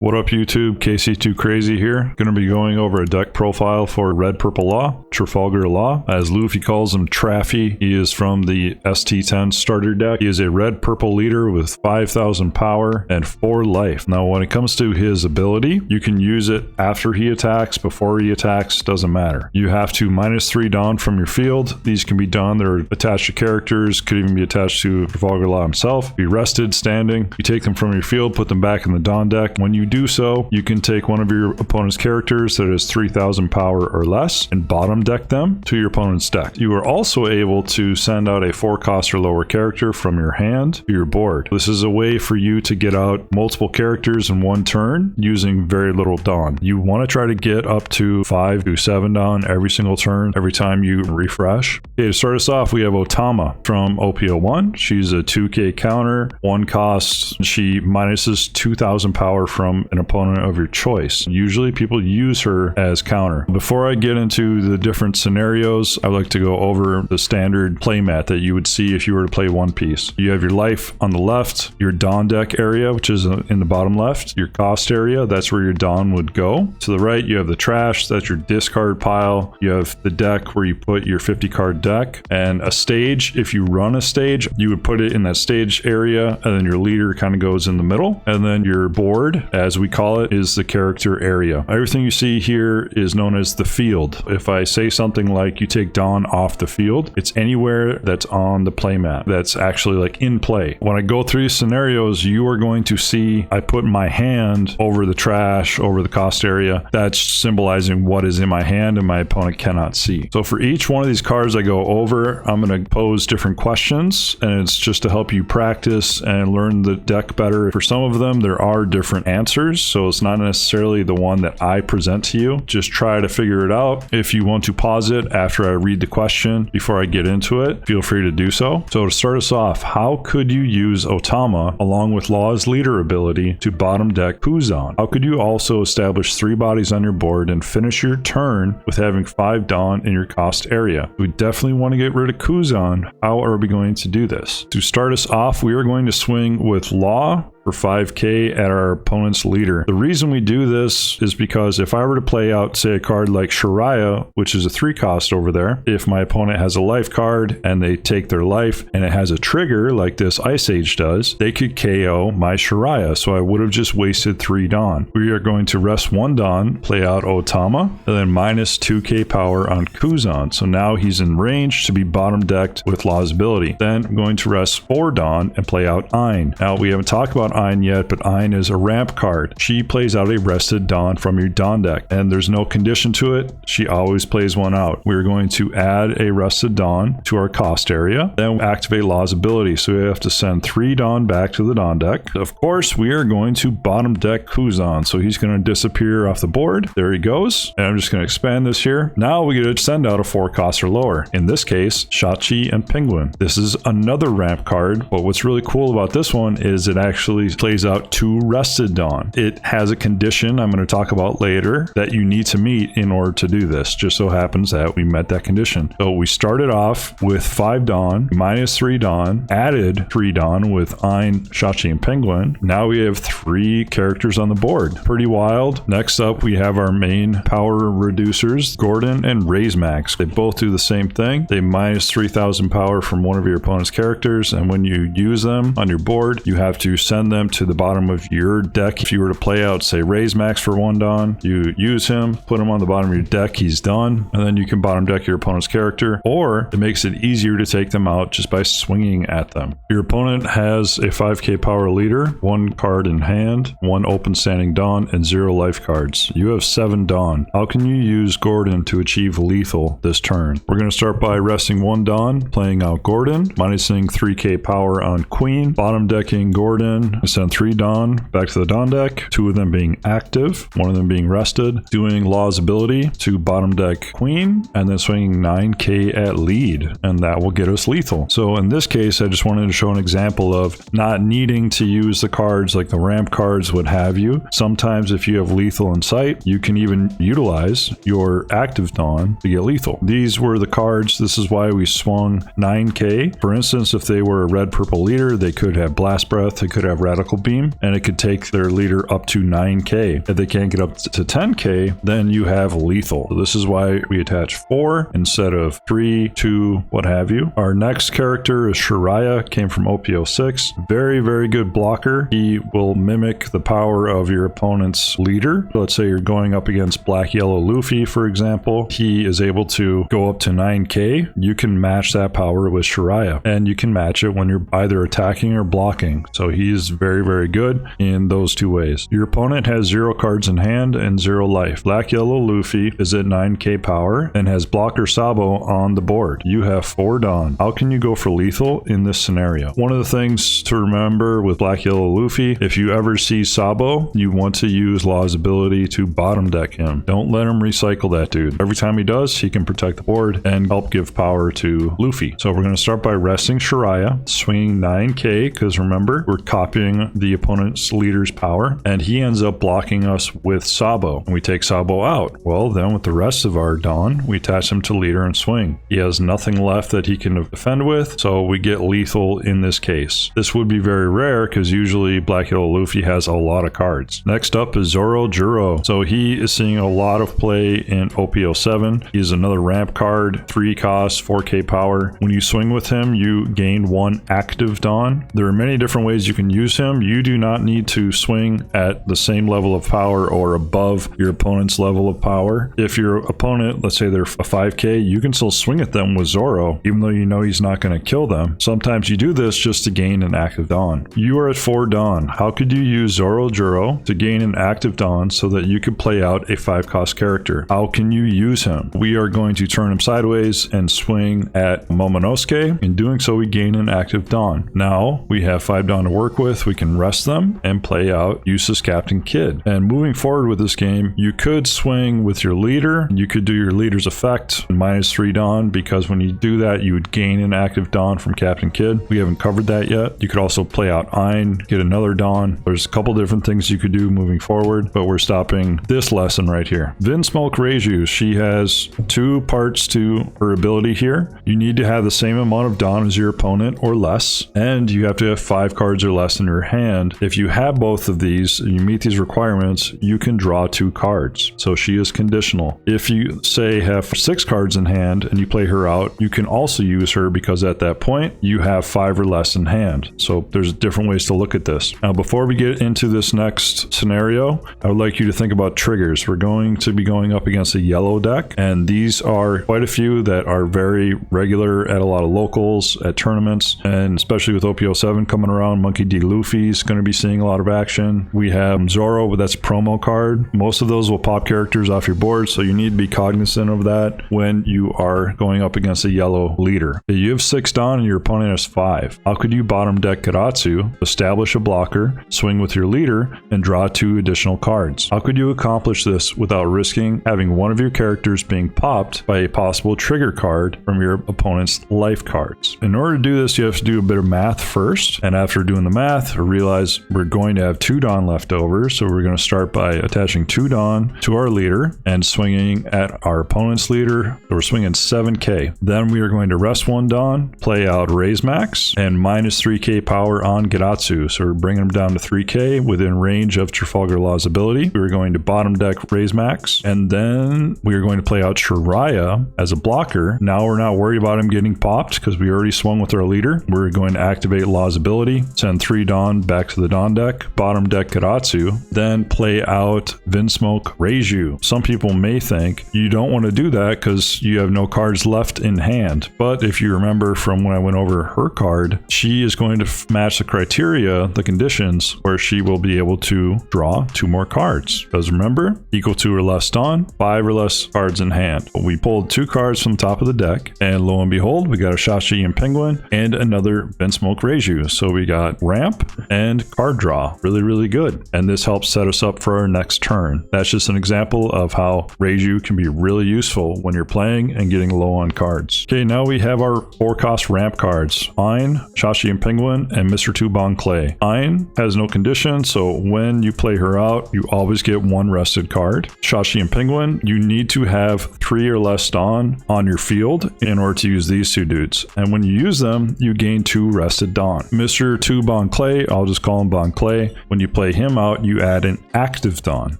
What up YouTube, KC2 Crazy here. Going to be going over a deck profile for Red Purple Law, Trafalgar Law. As Luffy calls him, Traffy. He is from the ST10 starter deck. He is a red purple leader with 5,000 power and 4 life. Now when it comes to his ability, you can use it after he attacks, before he attacks, doesn't matter. You have to -3 Dawn from your field. These can be done, they're attached to characters, could even be attached to Trafalgar Law himself. Be rested, standing. You take them from your field, put them back in the Dawn deck. When you do so, you can take one of your opponent's characters that has 3,000 power or less and bottom deck them to your opponent's deck. You are also able to send out a 4-cost or lower character from your hand to your board. This is a way for you to get out multiple characters in one turn using very little Dawn. You want to try to get up to 5 to 7 Dawn every single turn, every time you refresh. Okay, to start us off, we have Otama from OP01. She's a 2k counter, 1 cost. She minuses 2,000 power from an opponent of your choice. Usually people use her as counter. Before I get into the different scenarios, I like to go over the standard playmat that you would see if you were to play One Piece. You have your life on the left, your Dawn deck area, which is in the bottom left, your cost area, that's where your Dawn would go. To the right, you have the trash, that's your discard pile. You have the deck where you put your 50 card deck, and a stage. If you run a stage, you would put it in that stage area, and then your leader kind of goes in the middle, and then your board, as we call it, is the character area. Everything you see here is known as the field. If I say something like you take Dawn off the field, it's anywhere that's on the playmat that's actually like in play. When I go through scenarios, you are going to see I put my hand over the trash, over the cost area. That's symbolizing what is in my hand and my opponent cannot see. So for each one of these cards I go over, I'm going to pose different questions, and it's just to help you practice and learn the deck better. For some of them, there are different answers, so it's not necessarily the one that I present to you. Just try to figure it out. If you want to pause it after I read the question before I get into it, feel free to do so. So to start us off, how could you use Otama along with Law's leader ability to bottom deck Kuzan? How could you also establish 3 bodies on your board and finish your turn with having 5 Dawn in your cost area? We definitely want to get rid of Kuzan. How are we going to do this? To start us off, we are going to swing with Law for 5k at our opponent's leader. The reason we do this is because if I were to play out, say, a card like Shuraiya, which is a 3 cost over there, if my opponent has a life card and they take their life and it has a trigger like this Ice Age does, they could KO my Shuraiya, so I would have just wasted 3 Dawn. We are going to rest 1 Dawn, play out Otama, and then minus 2k power on Kuzan. So now he's in range to be bottom decked with Law's ability. Then I'm going to rest 4 Dawn and play out Ein. Now we haven't talked about Ein yet, but Ein is a ramp card. She plays out a rested Dawn from your Dawn deck, and there's no condition to it. She always plays one out. We're going to add a rested Dawn to our cost area, then activate Law's ability. So we have to send 3 Dawn back to the Dawn deck. Of course, we are going to bottom deck Kuzan, so he's going to disappear off the board. There he goes. And I'm just going to expand this here. Now we get to send out a 4 cost or lower. In this case, Shachi and Penguin. This is another ramp card, but what's really cool about this one is it actually plays out 2 rested Dawn. It has a condition I'm going to talk about later that you need to meet in order to do this. Just so happens that we met that condition. So we started off with 5 Dawn, -3 Dawn, added 3 Dawn with Ein, Shachi, and Penguin. Now we have 3 characters on the board. Pretty wild. Next up, we have our main power reducers, Gordon and Reiju. They both do the same thing. They -3,000 power from one of your opponent's characters, and when you use them on your board, you have to send them to the bottom of your deck. If you were to play out, say, Reiju for 1 Dawn, you use him, put him on the bottom of your deck, he's done, and then you can bottom deck your opponent's character, or it makes it easier to take them out just by swinging at them. Your opponent has a 5k power leader, 1 card in hand, 1 open standing Dawn, and 0 life cards. You have 7 Dawn. How can you use Gordon to achieve lethal this turn? We're going to start by resting 1 Dawn, playing out Gordon, minusing 3k power on Queen, bottom decking Gordon, send 3 Dawn back to the Dawn deck, 2 of them being active, 1 of them being rested, doing Law's ability to bottom deck Queen, and then swinging 9k at lead, and that will get us lethal. So in this case, I just wanted to show an example of not needing to use the cards like the ramp cards would have you. Sometimes if you have lethal in sight, you can even utilize your active Dawn to get lethal. These were the cards. This is why we swung 9k. For instance, if they were a red purple leader, they could have Blast Breath, they could have radical beam, and it could take their leader up to 9k. If they can't get up to 10k, then you have lethal. So this is why we attach 4 instead of 3, 2, what have you. Our next character is Shuraiya, came from OP06. Very, very good blocker. He will mimic the power of your opponent's leader. Let's say you're going up against Black Yellow Luffy, for example. He is able to go up to 9k. You can match that power with Shuraiya, and you can match it when you're either attacking or blocking. So he's very, very good in those two ways. Your opponent has 0 cards in hand and 0 life. Black Yellow Luffy is at 9k power and has blocker Sabo on the board. You have 4 Dawn. How can you go for lethal in this scenario? One of the things to remember with Black Yellow Luffy, if you ever see Sabo, you want to use Law's ability to bottom deck him. Don't let him recycle that dude. Every time he does, he can protect the board and help give power to Luffy. So we're going to start by resting Shuraiya, swinging 9k, because remember, we're copying the opponent's leader's power, and he ends up blocking us with Sabo, and we take Sabo out. Well, then with the rest of our Dawn, we attach him to leader and swing. He has nothing left that he can defend with, so we get lethal in this case. This would be very rare because usually Black Yellow Luffy has a lot of cards. Next up is Zoro-Juurou. So he is seeing a lot of play in OP07. He is another ramp card, 3 cost, 4k power. When you swing with him, you gain 1 active Dawn. There are many different ways you can use him. You do not need to swing at the same level of power or above your opponent's level of power. If your opponent, let's say they're a 5k, you can still swing at them with Zoro, even though you know he's not going to kill them. Sometimes you do this just to gain an active Dawn. You are at 4 Dawn. How could you use Zoro-Juurou to gain an active Dawn so that you could play out a 5-cost character? How can you use him? We are going to turn him sideways and swing at Momonosuke. In doing so, we gain an active Dawn. Now we have 5 Dawn to work with. We can rest them and play out Eustass Captain Kid. And moving forward with this game, you could swing with your leader. You could do your leader's effect, -3 Dawn, because when you do that, you would gain an active Dawn from Captain Kid. We haven't covered that yet. You could also play out Ein, get another Dawn. There's a couple different things you could do moving forward, but we're stopping this lesson right here. Vinsmoke Reiju, she has 2 parts to her ability here. You need to have the same amount of Dawn as your opponent or less, and you have to have 5 cards or less in your hand. If you have both of these and you meet these requirements, you can draw 2 cards. So she is conditional. If you say have 6 cards in hand and you play her out, you can also use her because at that point you have 5 or less in hand. So there's different ways to look at this. Now before we get into this next scenario, I would like you to think about triggers. We're going to be going up against a yellow deck, and these are quite a few that are very regular at a lot of locals, at tournaments, and especially with OP07 coming around, Monkey D. Luffy's going to be seeing a lot of action. We have Zoro, but that's a promo card. Most of those will pop characters off your board, so you need to be cognizant of that when you are going up against a yellow leader. If you have 6 Dawn and your opponent has 5, how could you bottom deck Karatsu, establish a blocker, swing with your leader, and draw 2 additional cards? How could you accomplish this without risking having one of your characters being popped by a possible trigger card from your opponent's life cards? In order to do this, you have to do a bit of math first, and after doing the math, realize we're going to have 2 Dawn left over, so we're going to start by attaching 2 Dawn to our leader and swinging at our opponent's leader. So we're swinging 7k. Then we are going to rest 1 Dawn, play out Raise Max, and -3k power on Geratsu. So we're bringing him down to 3k within range of Trafalgar Law's ability. We're going to bottom deck Raise Max, and then we are going to play out Shuraiya as a blocker. Now we're not worried about him getting popped because we already swung with our leader. We're going to activate Law's ability, send 3 Dawn back to the Dawn deck, bottom deck Geratsu, then play out Vinsmoke Reiju. Some people may think you don't want to do that because you have no cards left in hand. But if you remember from when I went over her card, she is going to match the criteria, the conditions, where she will be able to draw 2 more cards. Because remember, equal to or less Dawn, 5 or less cards in hand. We pulled 2 cards from the top of the deck, and lo and behold, we got a Shachi and Penguin and another Vinsmoke Reiju. So we got ramp and card draw. Really, really good. And this helps set us up for our next turn. That's just an example of how Reiju can be really useful when you're playing and getting low on cards. Okay, now we have our 4-cost ramp cards. Ein, Shachi and Penguin, and Mr. 2 Bon Clay. Ein has no condition, so when you play her out, you always get 1 rested card. Shachi and Penguin, you need to have 3 or less Dawn on your field in order to use these 2 dudes. And when you use them, you gain 2 rested Dawn. Mr. 2 Bon Clay Clay, I'll just call him Bon Clay. When you play him out, you add an active Dawn.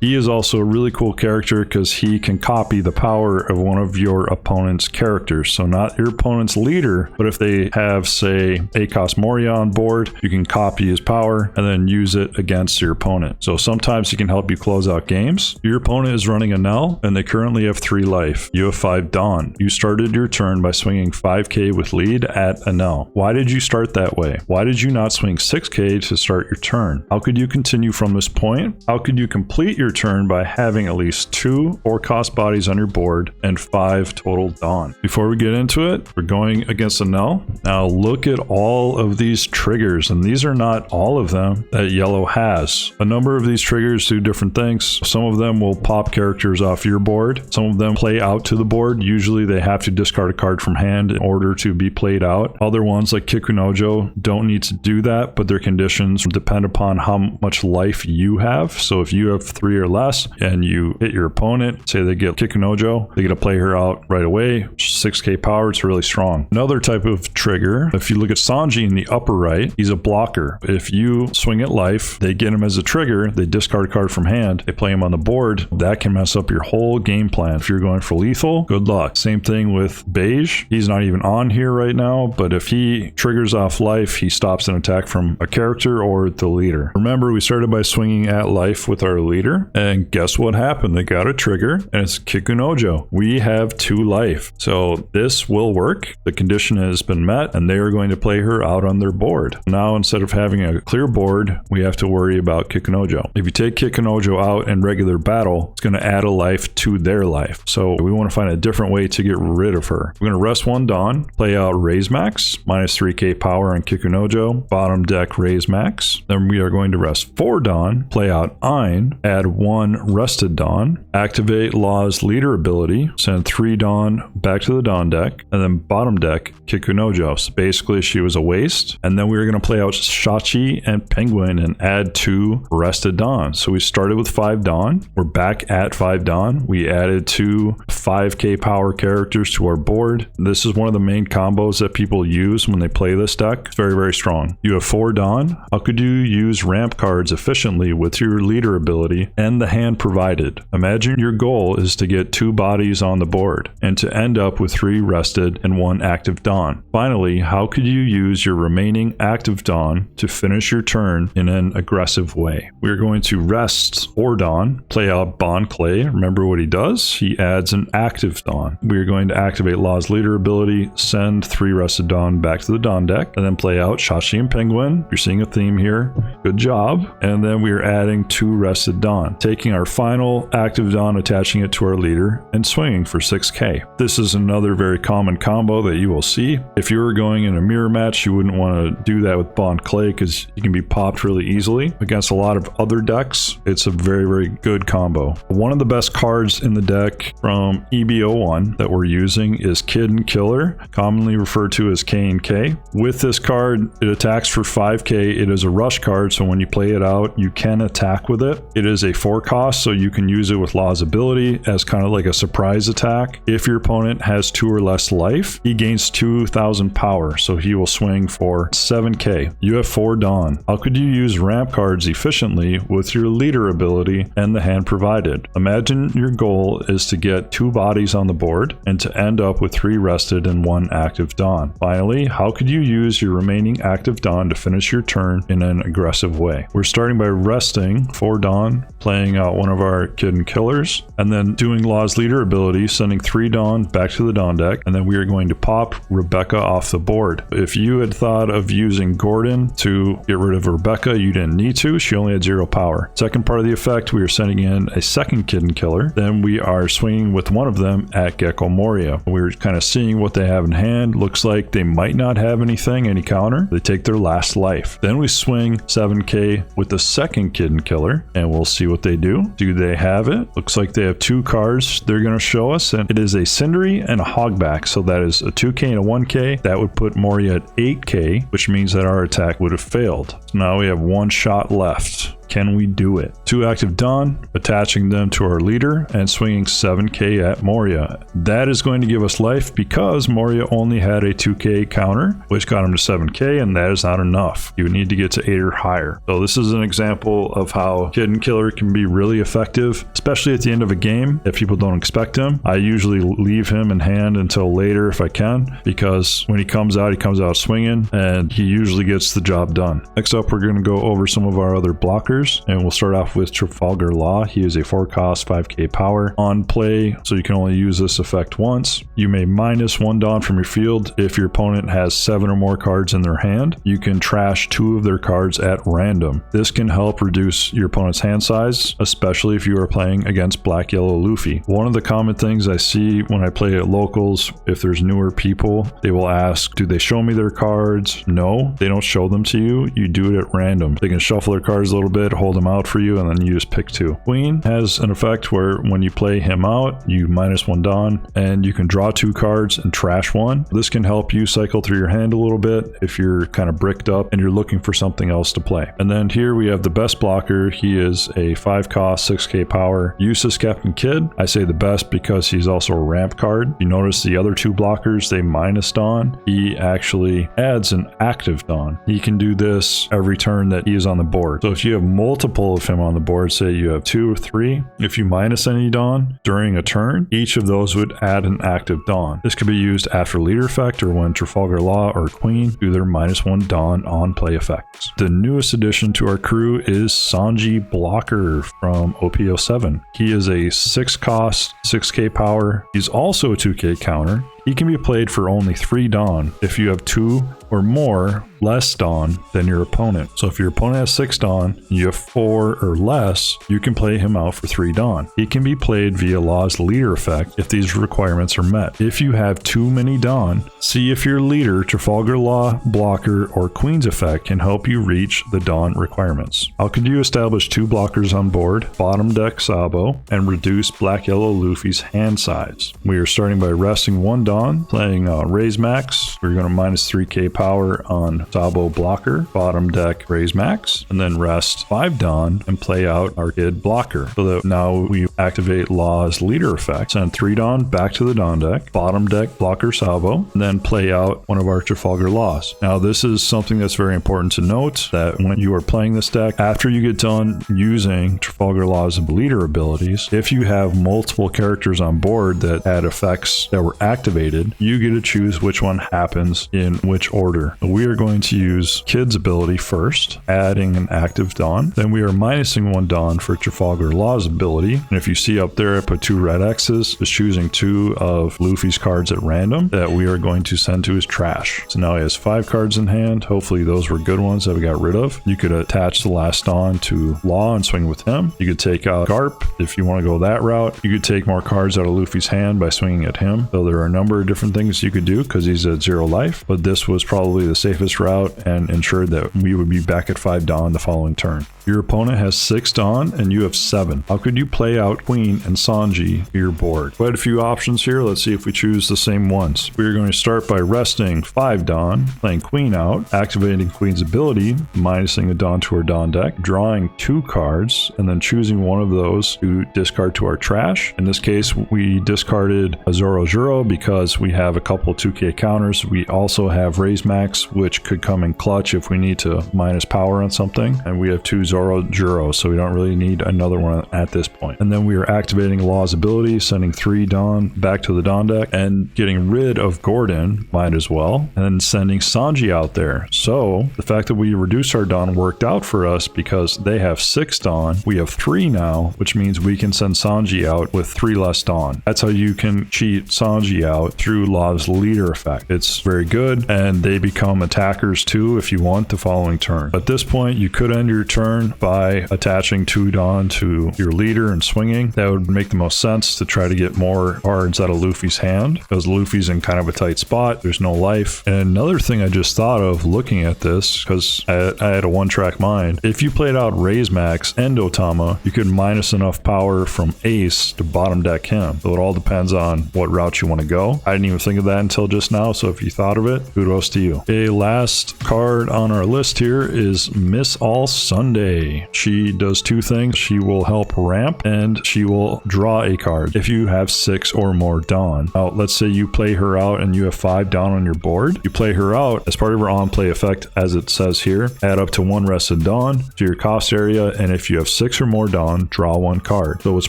He is also a really cool character because he can copy the power of one of your opponent's characters. So not your opponent's leader, but if they have, say, ACOS Moria on board, you can copy his power and then use it against your opponent. So sometimes he can help you close out games. Your opponent is running Enel and they currently have 3 life. You have 5 Dawn. You started your turn by swinging 5k with lead at Enel. Why did you start that way? Why did you not swing 6k to start your turn? How could you continue from this point? How could you complete your turn by having at least 2 or cost bodies on your board and 5 total Dawn? Before we get into it, we're going against Enel. Now look at all of these triggers, and these are not all of them that yellow has. A number of these triggers do different things. Some of them will pop characters off your board. Some of them play out to the board. Usually they have to discard a card from hand in order to be played out. Other ones like Kikunojo don't need to do that, but their conditions depend upon how much life you have. So if you have 3 or less and you hit your opponent, say they get Kikunojo, they get to play her out right away. 6k power, it's really strong. Another type of trigger, if you look at Sanji in the upper right, he's a blocker. If you swing at life, they get him as a trigger, they discard a card from hand, they play him on the board, that can mess up your whole game plan. If you're going for lethal, good luck. Same thing with Beige. He's not even on here right now, but if he triggers off life, he stops an attack from a character or the leader. Remember, we started by swinging at life with our leader, and guess what happened? They got a trigger, and it's Kikunojo. We have 2 life. So this will work. The condition has been met, and they are going to play her out on their board. Now, instead of having a clear board, we have to worry about Kikunojo. If you take Kikunojo out in regular battle, it's going to add a life to their life. So we want to find a different way to get rid of her. We're going to rest 1 Dawn, play out Raise Max, minus 3k power on Kikunojo, bottom deck Raise Max. Then we are going to rest 4 Dawn, play out Ein, add 1 rested Dawn, activate Law's leader ability, send 3 Dawn back to the Dawn deck, and then bottom deck Kikunojo. So basically she was a waste. And then we were going to play out Shachi and Penguin and add 2 rested Dawn. So we started with 5 Dawn. We're back at 5 Dawn. We added 2 5k power characters to our board. This is one of the main combos that people use when they play this deck. It's very, very strong. You have 4 Dawn. How could you use ramp cards efficiently with your leader ability and the hand provided? Imagine your goal is to get 2 bodies on the board and to end up with 3 rested and 1 active Dawn. Finally, how could you use your remaining active Dawn to finish your turn in an aggressive way? We're going to rest 4 Dawn, play out Bon Clay. Remember what he does? He adds an active Dawn. We're going to activate Law's leader ability, send 3 rested Dawn back to the Dawn deck, and then play out Shachi and Penguin. You're seeing a theme here. Good job. And then we're adding 2 rested Dawn, taking our final active Dawn, attaching it to our leader, and swinging for 6k. This is another very common combo that you will see. If you were going in a mirror match, you wouldn't want to do that with Bon Clay because you can be popped really easily. Against a lot of other decks, it's a very, very good combo. One of the best cards in the deck from EB01 that we're using is Kid and Killer, commonly referred to as K&K. With this card, it attacks for 5k. It is a rush card, so when you play it out, you can attack with it. It is a 4 cost, so you can use it with Law's ability as kind of like a surprise attack. If your opponent has 2 or less life, he gains 2,000 power, so he will swing for 7k. You have 4 Dawn. How could you use ramp cards efficiently with your leader ability and the hand provided? Imagine your goal is to get 2 bodies on the board and to end up with 3 rested and 1 active Dawn. Finally, how could you use your remaining active Dawn to finish your turn in an aggressive way? We're starting by resting 4 Dawn, playing out one of our Kid and Killers, and then doing Law's leader ability, sending 3 Dawn back to the Dawn deck, and then we are going to pop Rebecca off the board. If you had thought of using Gordon to get rid of Rebecca, you didn't need to. She only had 0 power. Second part of the effect, we are sending in a second Kid and Killer. Then we are swinging with one of them at Gecko Moria. We're kind of seeing what they have in hand. Looks like they might not have anything, any counter. They take their last life. Then we swing 7k with the second Kid and Killer, and we'll see what they do. Do they have it? Looks like they have 2 cards they're going to show us, and it is a Cindery and a Hogback. So that is a 2k and a 1k. That would put Moria at 8k, which means that our attack would have failed. So now we have 1 shot left. Can we do it? 2 active Dawn, attaching them to our leader, and swinging 7k at Moria. That is going to give us life because Moria only had a 2k counter, which got him to 7k, and that is not enough. You need to get to 8 or higher. So this is an example of how Hidden Killer can be really effective, especially at the end of a game if people don't expect him. I usually leave him in hand until later if I can, because when he comes out swinging, and he usually gets the job done. Next up, we're going to go over some of our other blockers, and we'll start off with Trafalgar Law. He is a 4 cost, 5k power. On play, so you can only use this effect once. You may minus 1 Dawn from your field if your opponent has 7 or more cards in their hand. You can trash 2 of their cards at random. This can help reduce your opponent's hand size, especially if you are playing against Black Yellow Luffy. One of the common things I see when I play at locals, if there's newer people, they will ask, do they show me their cards? No, they don't show them to you. You do it at random. They can shuffle their cards a little bit, hold them out for you, and then you just pick 2. Queen has an effect where when you play him out, you minus 1 Dawn, and you can draw 2 cards and trash 1. This can help you cycle through your hand a little bit if you're kind of bricked up and you're looking for something else to play. And then here we have the best blocker. He is a 5 cost, 6k power, Eustass Captain Kid. I say the best because he's also a ramp card. You notice the other 2 blockers, they minus Dawn. He actually adds an active Dawn. He can do this every turn that he is on the board. So if you have multiple of him on the board, say you have 2 or 3, if you minus any Dawn during a turn, each of those would add an active Dawn. This could be used after leader effect or when Trafalgar Law or Queen do their minus 1 Dawn on play effects. The newest addition to our crew is Sanji Blocker from OP07. He is a 6 cost, 6k power. He's also a 2k counter. He can be played for only 3 Dawn if you have 2 or more less Dawn than your opponent. So if your opponent has 6 Dawn and you have 4 or less, you can play him out for 3 Dawn. He can be played via Law's leader effect if these requirements are met. If you have too many Dawn, see if your leader, Trafalgar Law, blocker, or Queen's effect can help you reach the Dawn requirements. How could you establish 2 blockers on board, bottom deck Sabo, and reduce Black Yellow Luffy's hand size? We are starting by resting 1 Dawn, playing Raise Max. We're going to minus 3k power on Sabo blocker, bottom deck Raise Max, and then rest 5 Dawn and play out our kid blocker. So that now we activate Law's leader effect, send 3 Dawn back to the Dawn deck, bottom deck blocker Sabo, and then play out one of our Trafalgar Laws. Now this is something that's very important to note, that when you are playing this deck, after you get done using Trafalgar Law's leader abilities, if you have multiple characters on board that had effects that were activated, you get to choose which one happens in which order. We are going to use Kid's ability first, adding an active Dawn. Then we are minusing 1 Dawn for Trafalgar Law's ability. And if you see up there, I put 2 red X's, just choosing 2 of Luffy's cards at random that we are going to send to his trash. So now he has 5 cards in hand. Hopefully those were good ones that we got rid of. You could attach the last Dawn to Law and swing with him. You could take out Garp if you want to go that route. You could take more cards out of Luffy's hand by swinging at him. So there are a number of different things you could do because he's at 0 life, but this was probably the safest route and ensured that we would be back at 5 Dawn the following turn. Your opponent has 6 Dawn and you have 7. How could you play out Queen and Sanji to your board? Quite a few options here. Let's see if we choose the same ones. We're going to start by resting 5 Dawn, playing Queen out, activating Queen's ability, minusing a Dawn to our Dawn deck, drawing 2 cards, and then choosing one of those to discard to our trash. In this case, we discarded a Zoro-Juurou because we have a couple 2k counters. We also have Raise Max, which could come in clutch if we need to minus power on something, and we have 2 Zoro-Juurou, so we don't really need another one at this point. And then we are activating Law's ability, sending 3 Dawn back to the Dawn deck, and getting rid of Gordon, might as well, and then sending Sanji out there. So the fact that we reduced our Dawn worked out for us because they have 6 Dawn, we have 3 now, which means we can send Sanji out with 3 less Dawn. That's how you can cheat Sanji out through Law's leader effect. It's very good, and they become attackers too if you want the following turn. At this point, you could end your turn by attaching 2 Dawn to your leader and swinging. That would make the most sense to try to get more cards out of Luffy's hand because Luffy's in kind of a tight spot. There's no life. And another thing I just thought of looking at this, because I had a one-track mind, if you played out Raise Max and Otama, you could minus enough power from Ace to bottom deck him. So it all depends on what route you want to go. go. I didn't even think of that until just now, so if you thought of it, kudos to you. Okay, last card on our list here is Miss All Sunday. She does two things. She will help ramp and she will draw a card if you have 6 or more Dawn. Now, let's say you play her out and you have 5 Dawn on your board. You play her out as part of her on-play effect, as it says here. Add up to 1 rested Dawn to your cost area, and if you have 6 or more Dawn, draw 1 card. So what's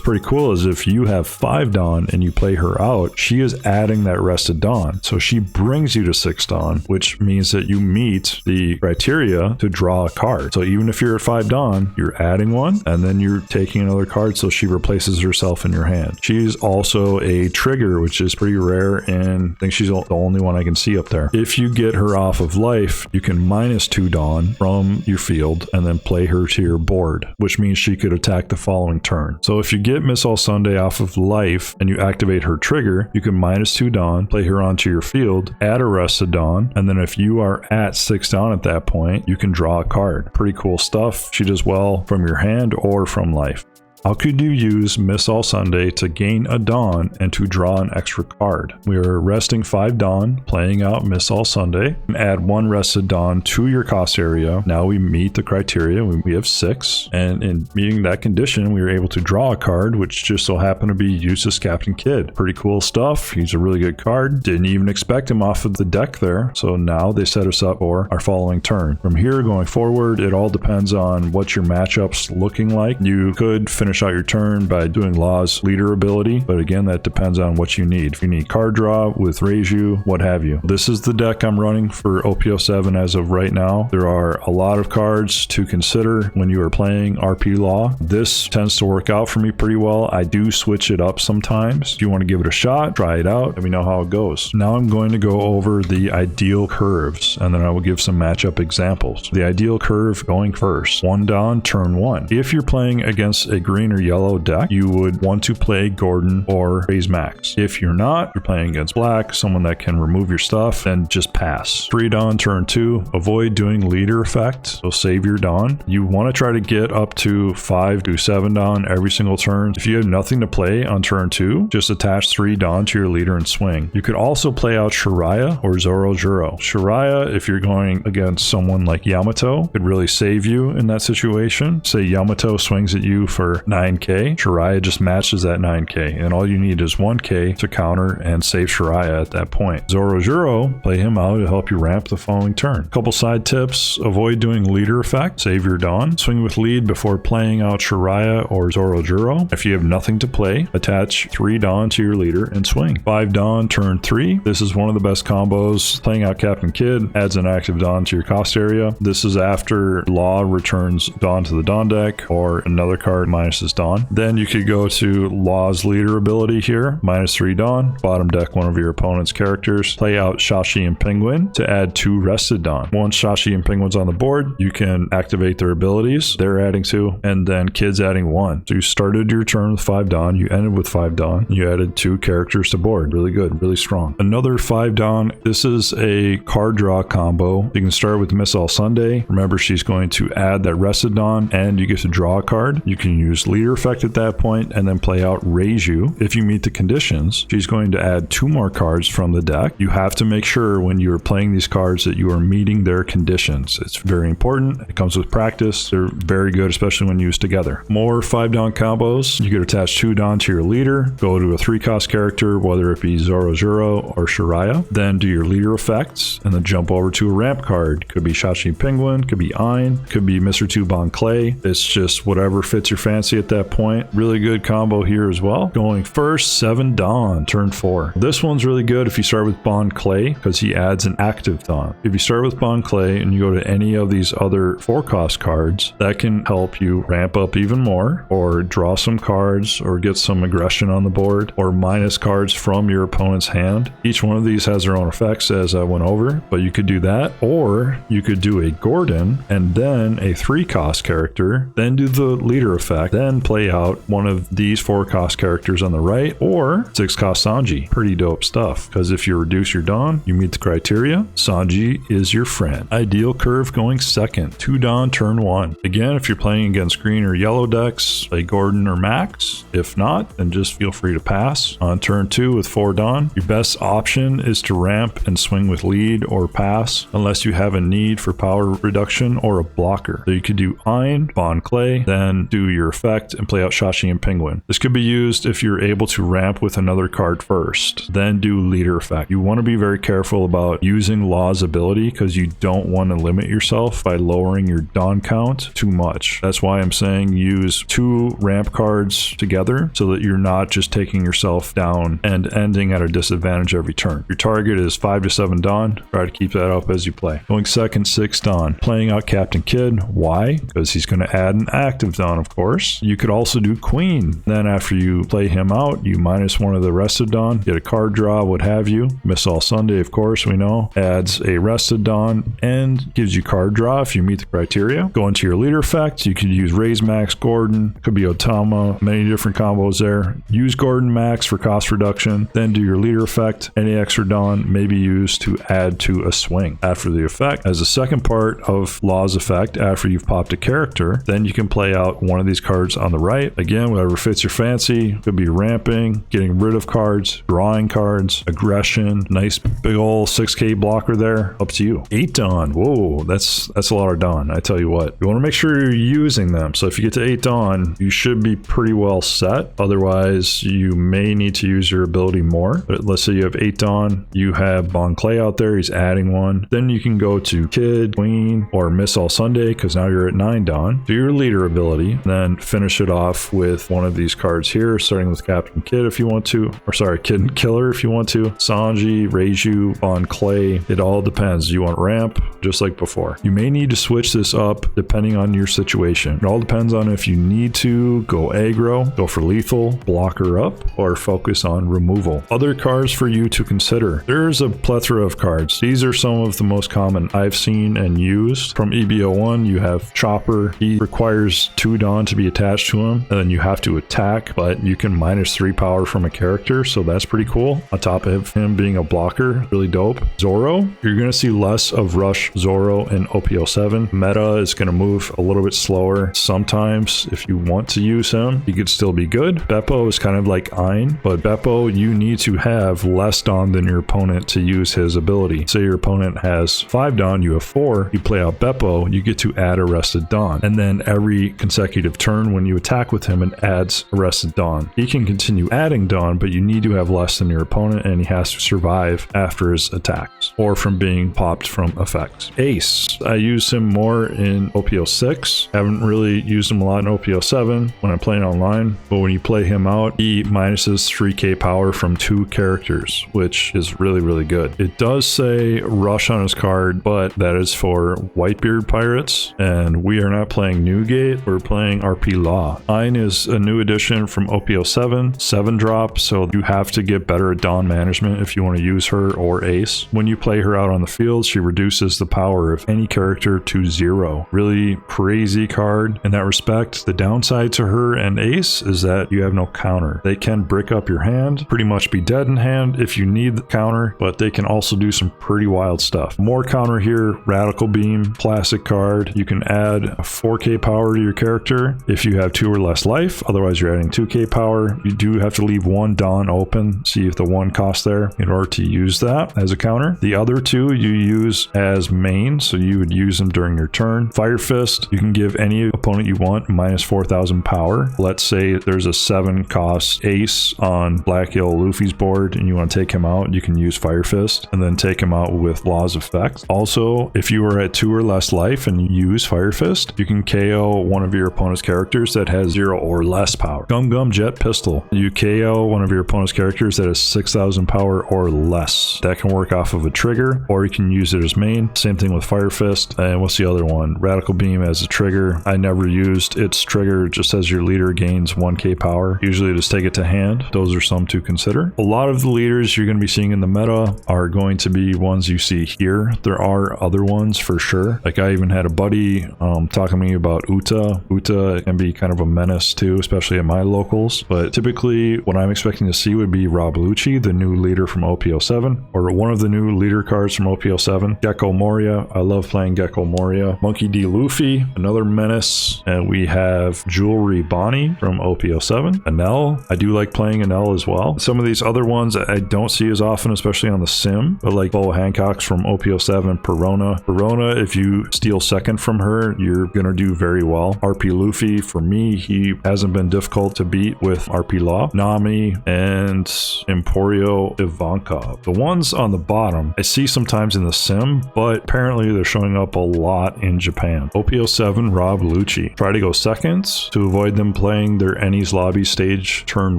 pretty cool is if you have 5 Dawn and you play her out, she is adding that rested Dawn. So she brings you to 6 Dawn, which means that you meet the criteria to draw a card. So even if you're at 5 Dawn, you're adding 1 and then you're taking another card, so she replaces herself in your hand. She's also a trigger, which is pretty rare, and I think she's the only one I can see up there. If you get her off of life, you can minus 2 Dawn from your field and then play her to your board, which means she could attack the following turn. So if you get Miss All Sunday off of life and you activate her trigger, you can minus 2 Dawn, play her onto your field, add a rested Dawn, and then if you are at 6 Dawn at that point, you can draw a card. Pretty cool stuff. She does well from your hand or from life. How could you use Miss All Sunday to gain a Dawn and to draw an extra card? We are resting 5 Dawn, playing out Miss All Sunday, and add 1 rested Dawn to your cost area. Now we meet the criteria. We have 6, and in meeting that condition, we were able to draw a card, which just so happened to be Eustass Captain Kidd. Pretty cool stuff. He's a really good card. Didn't even expect him off of the deck there, so now they set us up for our following turn. From here going forward, it all depends on what your matchup's looking like. You could finish out your turn by doing Law's leader ability, but again, that depends on what you need. If you need card draw with Reiju, what have you. This is the deck I'm running for OP07 as of right now. There are a lot of cards to consider when you are playing RP Law. This tends to work out for me pretty well. I do switch it up sometimes. If you want to give it a shot, try it out. Let me know how it goes. Now I'm going to go over the ideal curves, and then I will give some matchup examples. The ideal curve going first. 1 Dawn, turn 1. If you're playing against a green or yellow deck, you would want to play Gordon or raise max. If you're not, you're playing against black, someone that can remove your stuff, then just pass. 3 Dawn, turn 2. Avoid doing leader effect, so save your Dawn. You want to try to get up to 5 to 7 Dawn every single turn. If you have nothing to play on turn 2, just attach 3 Dawn to your leader and swing. You could also play out Shuraiya or Zoro-Juurou. Shuraiya, if you're going against someone like Yamato, could really save you in that situation. Say Yamato swings at you for 9k, Shuraiya just matches that 9k, and all you need is 1k to counter and save Shuraiya at that point. Zoro-Juurou, play him out to help you ramp the following turn. Couple side tips: avoid doing leader effect, save your Dawn, swing with lead before playing out Shuraiya or Zoro-Juurou. If you have nothing to play, attach 3 Dawn to your leader and swing. 5 Dawn, turn 3. This is one of the best combos. Playing out Captain Kidd adds an active Dawn to your cost area. This is after Law returns Dawn to the Dawn deck or another card minus Dawn. Then you could go to Law's leader ability here, minus 3 Dawn, bottom deck one of your opponent's characters, play out Shachi and Penguin to add 2 rested Dawn. Once Shachi and Penguin's on the board, you can activate their abilities. They're adding 2, and then Kidd's adding 1. So you started your turn with 5 Dawn, you ended with 5 Dawn, you added 2 characters to board. Really good, really strong. Another 5 Dawn, this is a card draw combo. You can start with Miss All Sunday. Remember, she's going to add that rested Dawn, and you get to draw a card. You can use leader effect at that point and then play out Reiju. If you meet the conditions, she's going to add 2 more cards from the deck. You have to make sure when you're playing these cards that you are meeting their conditions. It's very important. It comes with practice. They're very good, especially when used together. More 5 Dawn combos. You could attach 2 Dawn to your leader, go to a 3-cost character, whether it be Zoro-Juurou or Shuraiya, then do your leader effects, and then jump over to a ramp card. Could be Shachi Penguin, could be Ein, could be Mr. 2 Bon Clay. It's just whatever fits your fancy at that point. Really good combo here as well. Going first, 7 Dawn, turn 4. This one's really good if you start with Bon Clay because he adds an active Dawn. If you start with Bon Clay and you go to any of these other 4-cost cards, that can help you ramp up even more, or draw some cards, or get some aggression on the board, or minus cards from your opponent's hand. Each one of these has their own effects, as I went over, but you could do that, or you could do a Gordon and then a 3-cost character, then do the leader effect, then play out one of these 4-cost characters on the right or 6-cost Sanji. Pretty dope stuff, because if you reduce your Dawn, you meet the criteria, Sanji is your friend. Ideal curve going second. 2 Dawn turn 1. Again, if you're playing against green or yellow decks, play Gordon or Max. If not, then just feel free to pass. On turn 2 with 4 Dawn, your best option is to ramp and swing with lead or pass, unless you have a need for power reduction or a blocker. So you could do Ein, Bond Clay, then do your effect and play out Shachi and Penguin. This could be used if you're able to ramp with another card first, then do leader effect. You want to be very careful about using Law's ability, because you don't want to limit yourself by lowering your Dawn count too much. That's why I'm saying use 2 ramp cards together, so that you're not just taking yourself down and ending at a disadvantage every turn. Your target is 5 to 7 Dawn. Try to keep that up as you play. Going second, 6 Dawn. Playing out Captain Kidd. Why? Because he's going to add an active Dawn, of course. You could also do Queen. Then after you play him out, you minus 1 of the rested Dawn, get a card draw, what have you. Miss All Sunday, of course, we know. Adds a rested Dawn and gives you card draw if you meet the criteria. Go into your leader effect. You could use Raise Max Gordon. Could be Otama. Many different combos there. Use Gordon Max for cost reduction. Then do your leader effect. Any extra Dawn may be used to add to a swing. After the effect, as a second part of Law's effect, after you've popped a character, then you can play out one of these cards on the right. Again, whatever fits your fancy. Could be ramping, getting rid of cards, drawing cards, aggression, nice big ol' 6k blocker there. Up to you. 8 Dawn. Whoa, that's a lot of Dawn. I tell you what. You want to make sure you're using them. So if you get to 8 Dawn, you should be pretty well set. Otherwise, you may need to use your ability more. But let's say you have 8 Dawn, you have Bon Clay out there, he's adding 1. Then you can go to Kid, Queen, or Miss All Sunday, because now you're at 9 Dawn. Do your leader ability, then finish it off with one of these cards here, starting with Captain Kidd if you want to, or sorry, Kid and Killer if you want to, Sanji, Reiju, Bon Clay. It all depends. You want ramp, just like before. You may need to switch this up depending on your situation. It all depends on if you need to go aggro, go for lethal, blocker up, or focus on removal. Other cards for you to consider. There's a plethora of cards. These are some of the most common I've seen and used. From EB01, you have Chopper. He requires 2 Dawn to be attached to him, and then you have to attack, but you can minus 3 power from a character, so that's pretty cool. On top of him being a blocker, really dope. Zoro, you're going to see less of Rush Zoro in OP07. Meta is going to move a little bit slower. Sometimes, if you want to use him, he could still be good. Beppo is kind of like Ein, but Beppo, you need to have less Dawn than your opponent to use his ability. Say your opponent has 5 Dawn, you have 4, you play out Beppo, you get to add a rested Dawn. And then every consecutive turn when you attack with him, it adds a rested Dawn. He can continue adding Dawn, but you need to have less than your opponent, and he has to survive after his attacks or from being popped from effects. Ace, I use him more in OP06. Haven't really used him a lot in OP07 when I'm playing online, but when you play him out, he minuses 3k power from 2 characters, which is really good. It does say Rush on his card, but that is for Whitebeard pirates, and we are not playing Newgate, we're playing RP Law. Ein is a new addition from OP07, 7 drop, so you have to get better at Dawn management if you want to use her or Ace. When you play her out on the field, she reduces the power of any character to 0. Really crazy card in that respect. The downside to her and Ace is that you have no counter. They can brick up your hand, pretty much be dead in hand if you need the counter, but they can also do some pretty wild stuff. More counter here, Radical Beam, classic card. You can add a 4k power to your character if you have 2 or less life, otherwise you're adding 2k power. You do have to leave 1 Dawn open, see if the 1 costs there in order to use that as a counter. The other 2 you use as main, so you would use them during your turn. Fire Fist, you can give any opponent you want minus 4,000 power. Let's say there's a 7 cost Ace on Black Yellow Luffy's board and you want to take him out, you can use Fire Fist and then take him out with Law's effect. Also, if you are at 2 or less life and you use Fire Fist, you can KO one of your opponent's characters that has 0 or less power. Gum Jet Pistol, you KO one of your opponent's characters that has 6,000 power or less. That can work off of a trigger, or you can use it as main. Same thing with Fire Fist. And what's the other one? Radical Beam as a trigger. I never used its trigger, just as your leader gains 1k power. Usually just take it to hand. Those are some to consider. A lot of the leaders you're going to be seeing in the meta are going to be ones you see here. There are other ones for sure. Like I even had a buddy talking to me about Uta. Uta can be be kind of a menace too, especially at my locals. But typically what I'm expecting to see would be Rob Lucci, the new leader from OP07, or one of the new leader cards from OP07. Gecko Moria. I love playing Gecko Moria. Monkey D. Luffy, another menace. And we have Jewelry Bonney from OP07. Enel. I do like playing Enel as well. Some of these other ones I don't see as often, especially on the sim, but like Bo Hancock's from OP07, Perona. Perona, if you steal second from her, you're gonna do very well. RP Luffy, for me, he hasn't been difficult to beat with RP Law. Nami and Emporio Ivankov. The ones on the bottom, I see sometimes in the sim, but apparently they're showing up a lot in Japan. OP07 Rob Lucci. Try to go seconds to avoid them playing their Enies lobby stage turn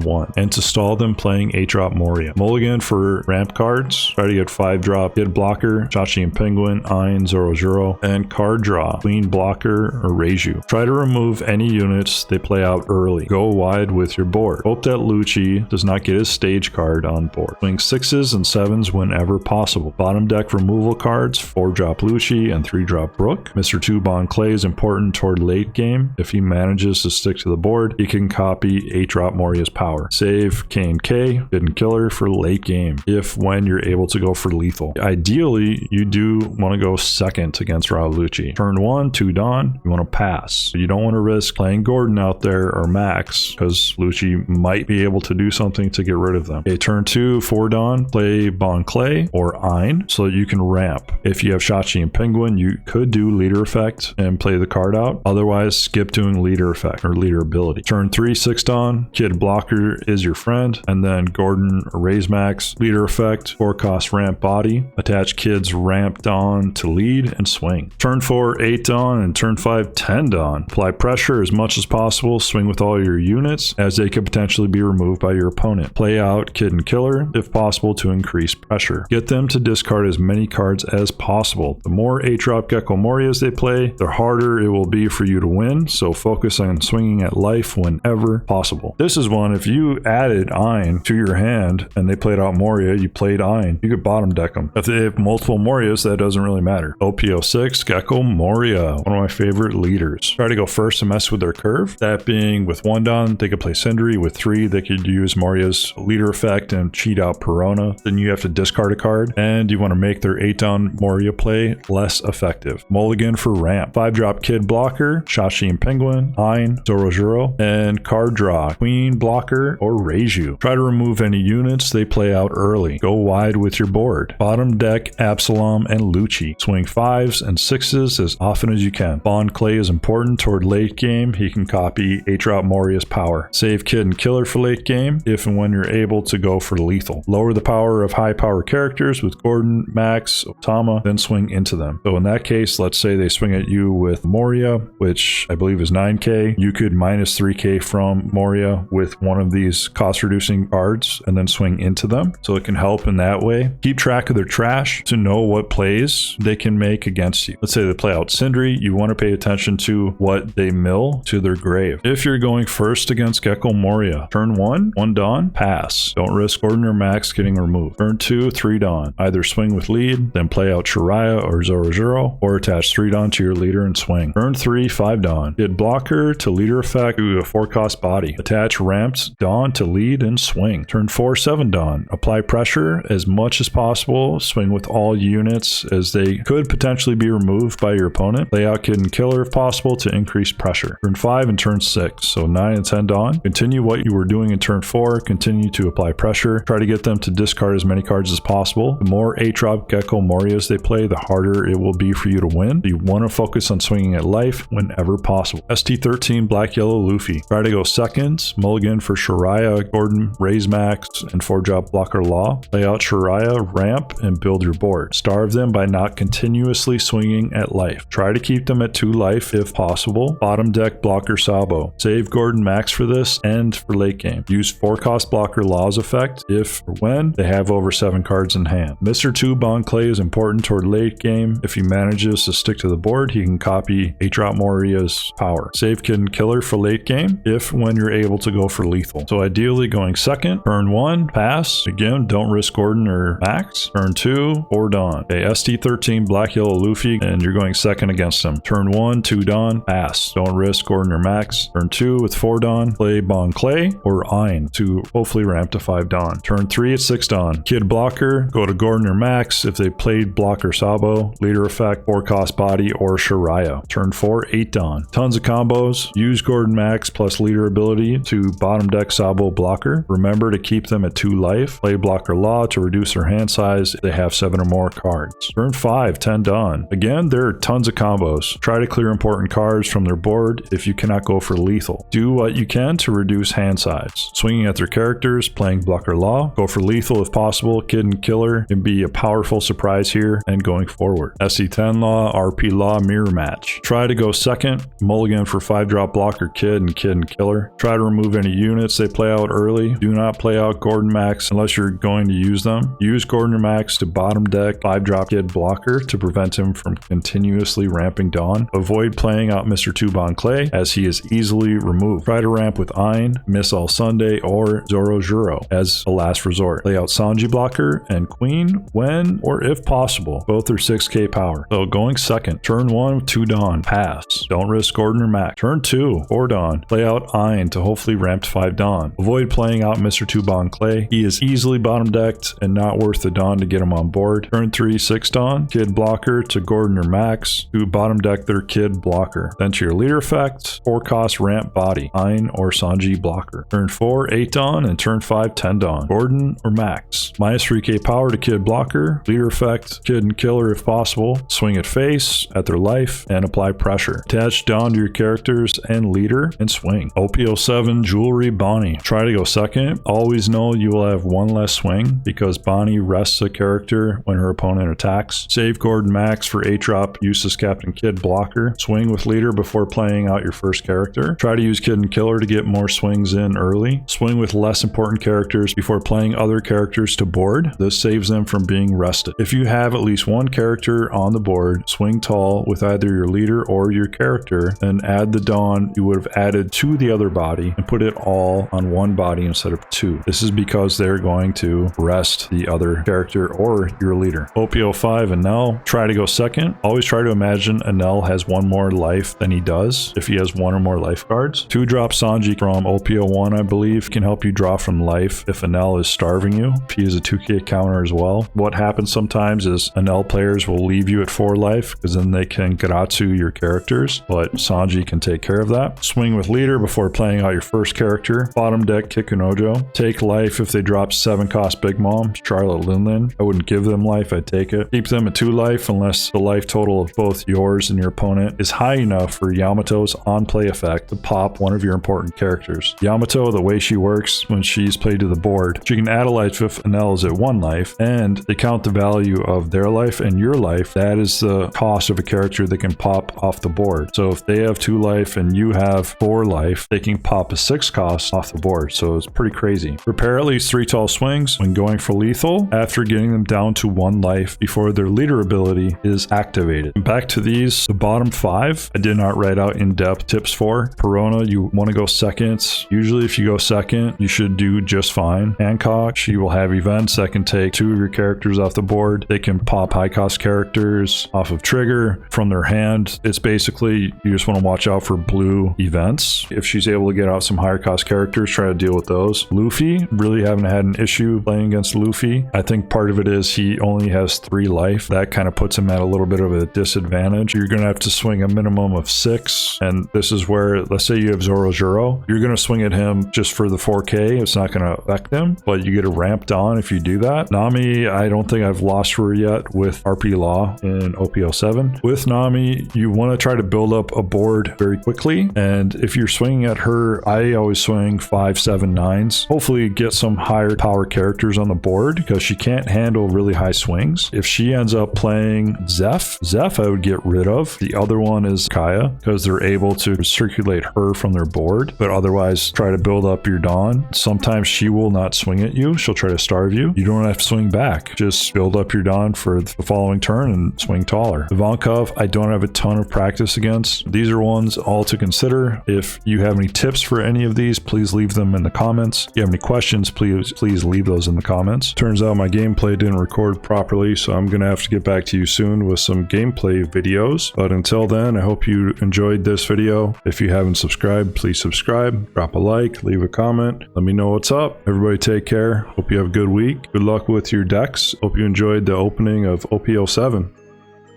1, and to stall them playing 8-drop Moria. Mulligan for ramp cards. Try to get 5-drop Kid Blocker, Shachi and Penguin, Ein, Zoro-Juurou, and card draw, Queen Blocker or Reiju. Try to remove any units they play out early. Go wide with your board. Hope that Lucci does not get his stage card on board. Swing 6s and 7s whenever possible. Bottom deck removal cards, 4-drop Lucci and 3-drop Brook. Mr. 2 Bon Clay is important toward late game. If he manages to stick to the board, he can copy 8-drop Moria's power. Save K&K, Hidden Killer for late game, if when you're able to go for lethal. Ideally, you do want to go second against Rob Lucci. Turn 1, 2 Dawn, you want to pass. You don't want to risk playing Gordon out there or Max, because Lucci might be able to do something to get rid of them. Okay, turn 2, 4 Dawn, play Bon Clay or Ein so that you can ramp. If you have Shachi and Penguin, you could do leader effect and play the card out. Otherwise, skip doing leader effect or leader ability. Turn 3, 6 Dawn, Kid Blocker is your friend, and then Gordon raise max, leader effect, 4-cost ramp body, attach Kid's ramp Dawn to lead and swing. Turn 4, 8 Dawn, and turn 5, 10 Dawn. Apply pressure as much as possible, swing with all your units as they could potentially be removed by your opponent. Play out Kid and Killer if possible to increase pressure. Get them to discard as many cards as possible. The more 8-drop Gecko Morias they play, the harder it will be for you to win, so focus on swinging at life whenever possible. This is one, if you added Ein to your hand and they played out Moria, you played Ein, you could bottom deck them. If they have multiple Morias, that doesn't really matter. OP06 Gecko Moria, one of my favorite leaders. Try to go first to mess with their curve. That being with 1 Dawn, they could play Sindri. With 3, they could use Moria's leader effect and cheat out Perona. Then you have to discard a card, and you want to make their 8 Dawn Moria play less effective. Mulligan for ramp. 5-drop Kid Blocker, Shachi and Penguin, Ein, Zoro-Juurou, and card draw, Queen Blocker or Reiju. Try to remove any units they play out early. Go wide with your board. Bottom deck Absalom and Lucci. Swing 5s and 6s as often as you can. Bon Clay is important toward late game. He can copy 8-drop Moria's power. Save Kid and Killer for late game if and when you're able to go for lethal. Lower the power of high power characters with Gordon, Max, Otama, then swing into them. So in that case, let's say they swing at you with Moria, which I believe is 9k. You could minus 3k from Moria with one of these cost reducing cards and then swing into them. So it can help in that way. Keep track of their trash to know what plays they can make against you. Let's say they play out Sindri, you want to pay attention to what they mill to their grave. If you're going first against Gecko Moria, turn 1, 1 Dawn, pass. Don't risk Gordon or Max getting removed. Turn 2, 3 Dawn. Either swing with lead, then play out Shuraiya or Zoro-Juurou, or attach 3 Dawn to your leader and swing. Turn 3, 5 Dawn. Kid Blocker to leader effect to a 4-cost body. Attach ramped Dawn to lead and swing. Turn 4, 7 Dawn. Apply pressure as much as possible. Swing with all units as they could potentially be removed by your opponent. Play out Kid and Killer if possible to increase pressure. Turn 5 and turn 6, so 9 and 10 Dawn. Continue what you were doing in turn 4. Continue to apply pressure. Try to get them to discard as many cards as possible. The more 8-drop Gecko Morias they play, the harder it will be for you to win. You want to focus on swinging at life whenever possible. ST13 Black Yellow Luffy. Try to go second. Mulligan for Shuraiya, Gordon, raise max, and 4-drop Blocker Law. Lay out Shuraiya, ramp, and build your board. Starve them by not continuously swinging at life. Try to keep them at 2 life if possible. Bottom deck Blocker Sabo. Save Gordon Max for this and for late game. Use 4-cost Blocker Law's effect if or when they have over 7 cards in hand. Mr. 2 Bon Clay is important toward late game. If he manages to stick to the board, he can copy 8-drop Moria's power. Save Kid and Killer for late game if when you're able to go for lethal. So ideally going second. Turn 1, pass. Again, don't risk Gordon or Max. Turn 2, 4 Dawn. Okay, ST13 Black Yellow Luffy, and you're going second against him. Turn 1, 2 Dawn, pass. Don't risk Gordon Gordon or Max. Turn 2 with 4 Dawn, play Bon Clay or Ein to hopefully ramp to 5 Dawn. Turn 3 at 6 Dawn, Kid Blocker, go to Gordon or Max if they played Blocker Sabo, Leader Effect, 4 cost Body or Shuraiya. Turn 4, 8 Dawn. Tons of combos, use Gordon Max plus Leader ability to bottom deck Sabo Blocker. Remember to keep them at 2 life. Play Blocker Law to reduce their hand size if they have 7 or more cards. Turn 5, 10 Dawn. Again, there are tons of combos. Try to clear important cards from their board if you cannot go for lethal. Do what you can to reduce hand size. Swinging at their characters, playing Blocker Law. Go for lethal if possible. Kid and Killer can be a powerful surprise here and going forward. ST10 Law, RP Law mirror match. Try to go second. Mulligan for 5-drop Blocker Kid and Killer. Try to remove any units they play out early. Do not play out Gordon Max unless you're going to use them. Use Gordon Max to bottom deck 5-drop Kid Blocker to prevent him from continuously ramping Dawn. Avoid playing out Mr. 2 Bon Clay as he is easily removed. Try to ramp with Ein, Miss All Sunday, or Zoro-Juurou as a last resort. Play out Sanji Blocker and Queen when or if possible. Both are 6k power. So going second. Turn 1 with 2 Dawn. Pass. Don't risk Gordon or Max. Turn 2, 4 Dawn. Play out Ein to hopefully ramp to 5 Dawn. Avoid playing out Mr. 2 Bon Clay. He is easily bottom decked and not worth the Dawn to get him on board. Turn 3, 6 Dawn. Kid Blocker to Gordon or Max to bottom deck their Kid Blocker. Then to your Leader Effect, 4 cost ramp Body, Ein or Sanji Blocker. Turn 4, 8 Dawn, and turn 5, 10 Dawn. Gordon or Max. Minus 3k power to Kid Blocker. Leader Effect, Kid and Killer if possible. Swing at face, at their life, and apply pressure. Attach Dawn to your characters and leader, and swing. OP07 Jewelry Bonney. Try to go second. Always know you will have 1 less swing because Bonney rests a character when her opponent attacks. Save Gordon Max for 8-drop Eustass Captain Kid Blocker. Swing with leader before playing out your first character. Try to use Kid and Killer to get more swings in early. Swing with less important characters before playing other characters to board. This saves them from being rested. If you have at least 1 character on the board, swing tall with either your leader or your character, and add the Dawn you would have added to the other body and put it all on 1 body instead of 2. This is because they're going to rest the other character or your leader. OP05 Enel. Try to go second. Always try to imagine Enel has 1 more life than he does if he has 1 or more life cards. 2-drop Sanji from OP01, I believe, can help you draw from life if Enel is starving you. He is a 2k counter as well. What happens sometimes is Enel players will leave you at 4 life because then they can Garatsu your characters, but Sanji can take care of that. Swing with leader before playing out your first character. Bottom deck Kikunojo. Take life if they drop 7 cost Big Mom, Charlotte Linlin. I wouldn't give them life, I'd take it. Keep them at 2 life unless the life total of both yours and your opponent is high enough for Yamato's on-play effect to pop one of your important characters. Yamato, the way she works when she's played to the board, she can add a life if Enel is at 1 life, and they count the value of their life and your life. That is the cost of a character that can pop off the board. So if they have 2 life and you have 4 life, they can pop a 6 cost off the board. So it's pretty crazy. Prepare at least 3 tall swings when going for lethal after getting them down to 1 life before their leader ability is activated. And back to these, the bottom 5, I did not write out in-depth tips for. Perona, you want to go seconds. Usually if you go second, you should do just fine. Hancock, she will have events that can take 2 of your characters off the board. They can pop high cost characters off of trigger from their hand. It's basically, you just want to watch out for blue events. If she's able to get out some higher cost characters, try to deal with those. Luffy, really haven't had an issue playing against Luffy. I think part of it is he only has 3 life. That kind of puts him at a little bit of a disadvantage. You're going to have to swing a minimum of 6, and this is where, let's say you have Zoro-Juurou, you're going to swing at him just for the 4k. It's not going to affect him, but you get a ramped on if you do that. Nami, I don't think I've lost her yet with RP Law in OP07. With Nami, you want to try to build up a board very quickly, and if you're swinging at her, I always swing 5, 7, 9s. Hopefully get some higher power characters on the board because she can't handle really high swings. If she ends up playing Zeph I would get rid of. The other one is Kaya because they're able to circulate her from their board, but otherwise try to build up your Dawn. Sometimes she will not swing at you. She'll try to starve you. You don't have to swing back. Just build up your Dawn for the following turn and swing taller. Ivankov, I don't have a ton of practice against. These are ones all to consider. If you have any tips for any of these, please leave them in the comments. If you have any questions, please leave those in the comments. Turns out my gameplay didn't record properly, so I'm gonna have to get back to you soon with some gameplay videos. But until then, I hope you enjoyed this video. video. If you haven't subscribed, please subscribe, drop a like, leave a comment, let me know what's up. Everybody take care. Hope you have a good week. Good luck with your decks. Hope you enjoyed the opening of OP07.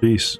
Peace.